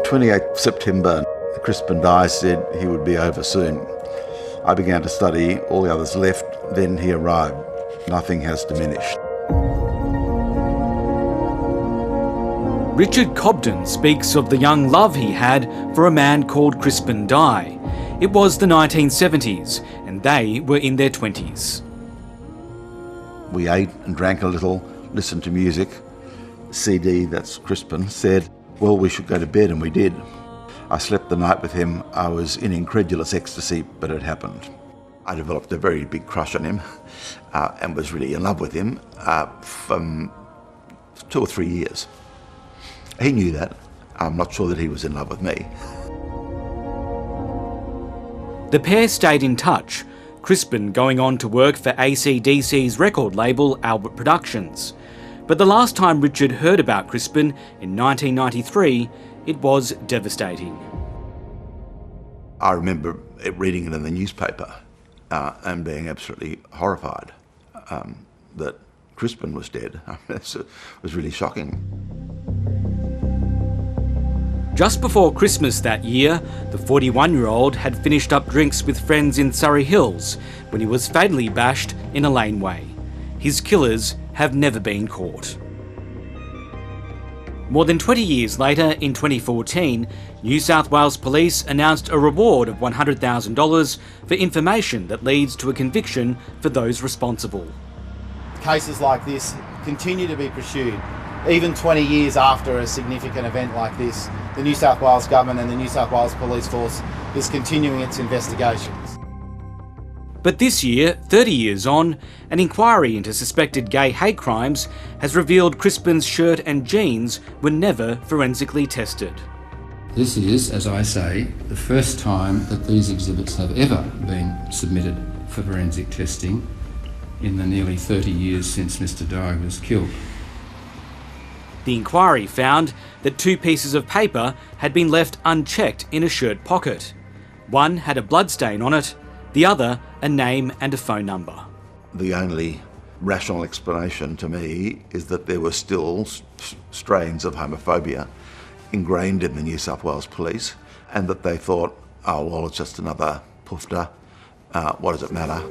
28th September, Crispin Dye said he would be over soon. I began to study, all the others left, then he arrived. Nothing has diminished. Richard Cobden speaks of the young love he had for a man called Crispin Dye. It was the 1970s, and they were in their 20s. We ate and drank a little, listened to music. CD, that's Crispin, said, well, we should go to bed, and we did. I slept the night with him. I was in incredulous ecstasy, but it happened. I developed a very big crush on him and was really in love with him for 2 or 3 years. He knew that. I'm not sure that he was in love with me. The pair stayed in touch, Crispin going on to work for AC/DC's record label Albert Productions. But the last time Richard heard about Crispin, in 1993, it was devastating. I remember reading it in the newspaper and being absolutely horrified that Crispin was dead. It was really shocking. Just before Christmas that year, the 41-year-old had finished up drinks with friends in Surrey Hills when he was fatally bashed in a laneway. His killers have never been caught. More than 20 years later, in 2014, New South Wales Police announced a reward of $100,000 for information that leads to a conviction for those responsible. Cases like this continue to be pursued. Even 20 years after a significant event like this, the New South Wales Government and the New South Wales Police Force is continuing its investigations. But this year, 30 years on, an inquiry into suspected gay hate crimes has revealed Crispin's shirt and jeans were never forensically tested. This is, as I say, the first time that these exhibits have ever been submitted for forensic testing in the nearly 30 years since Mr. Dye was killed. The inquiry found that 2 pieces of paper had been left unchecked in a shirt pocket. One had a bloodstain on it, the other a name and a phone number. The only rational explanation to me is that there were still strains of homophobia ingrained in the New South Wales Police, and that they thought, oh, well, it's just another poofter. What does it matter?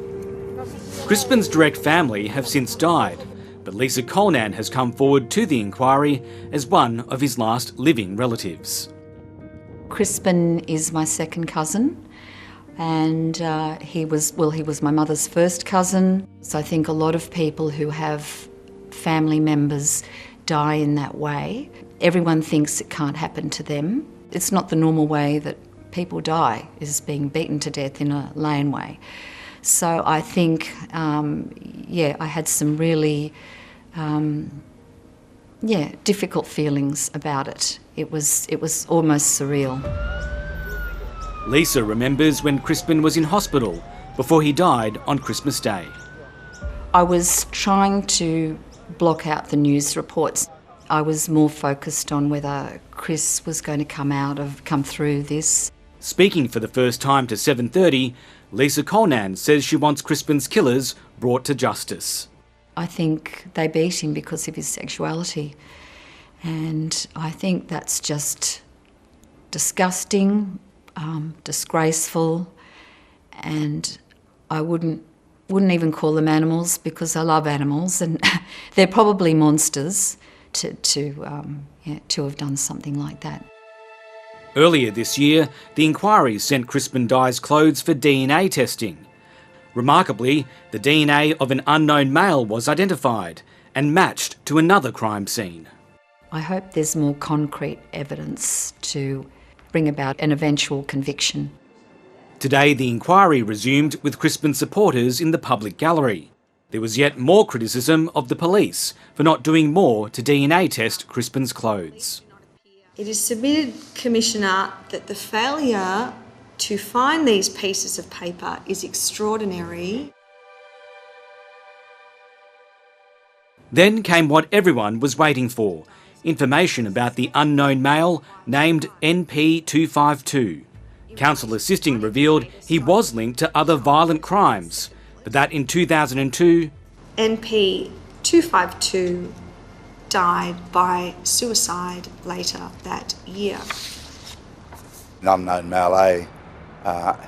Crispin's direct family have since died, but Lisa Colnan has come forward to the inquiry as one of his last living relatives. Crispin is my second cousin, and he was my mother's first cousin. So I think a lot of people who have family members die in that way. Everyone thinks it can't happen to them. It's not the normal way that people die, is being beaten to death in a laneway. So I think, I had some really difficult feelings about it. It was almost surreal. Lisa remembers when Crispin was in hospital before he died on Christmas Day. I was trying to block out the news reports. I was more focused on whether Chris was going to come through this. Speaking for the first time to 7:30, Lisa Colnan says she wants Crispin's killers brought to justice. I think they beat him because of his sexuality, and I think that's just disgusting, disgraceful, and I wouldn't even call them animals because I love animals, and they're probably monsters to have done something like that. Earlier this year, the inquiry sent Crispin Dye's clothes for DNA testing. Remarkably, the DNA of an unknown male was identified and matched to another crime scene. I hope there's more concrete evidence to bring about an eventual conviction. Today, the inquiry resumed with Crispin's supporters in the public gallery. There was yet more criticism of the police for not doing more to DNA test Crispin's clothes. It is submitted, Commissioner, that the failure to find these pieces of paper is extraordinary. Then came what everyone was waiting for, information about the unknown male named NP252. Counsel assisting revealed he was linked to other violent crimes, but that in 2002... NP252 died by suicide later that year. An unknown male A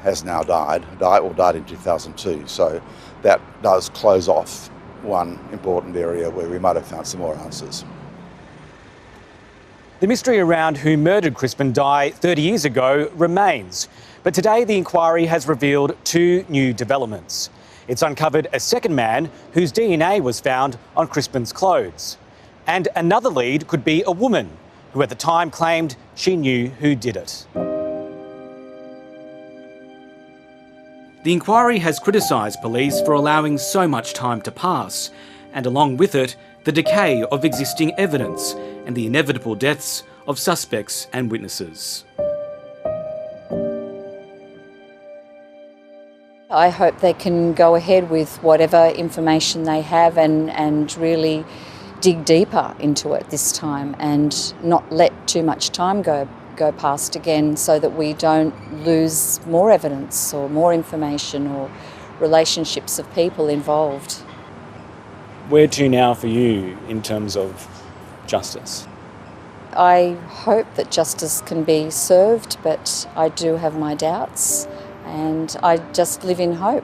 has now died in 2002, so that does close off one important area where we might have found some more answers. The mystery around who murdered Crispin Dye 30 years ago remains, but today the inquiry has revealed two new developments. It's uncovered a second man whose DNA was found on Crispin's clothes. And another lead could be a woman who at the time claimed she knew who did it. The inquiry has criticised police for allowing so much time to pass, and along with it, the decay of existing evidence and the inevitable deaths of suspects and witnesses. I hope they can go ahead with whatever information they have and really dig deeper into it this time and not let too much time go past again, so that we don't lose more evidence or more information or relationships of people involved. Where to now for you in terms of justice? I hope that justice can be served, but I do have my doubts, and I just live in hope.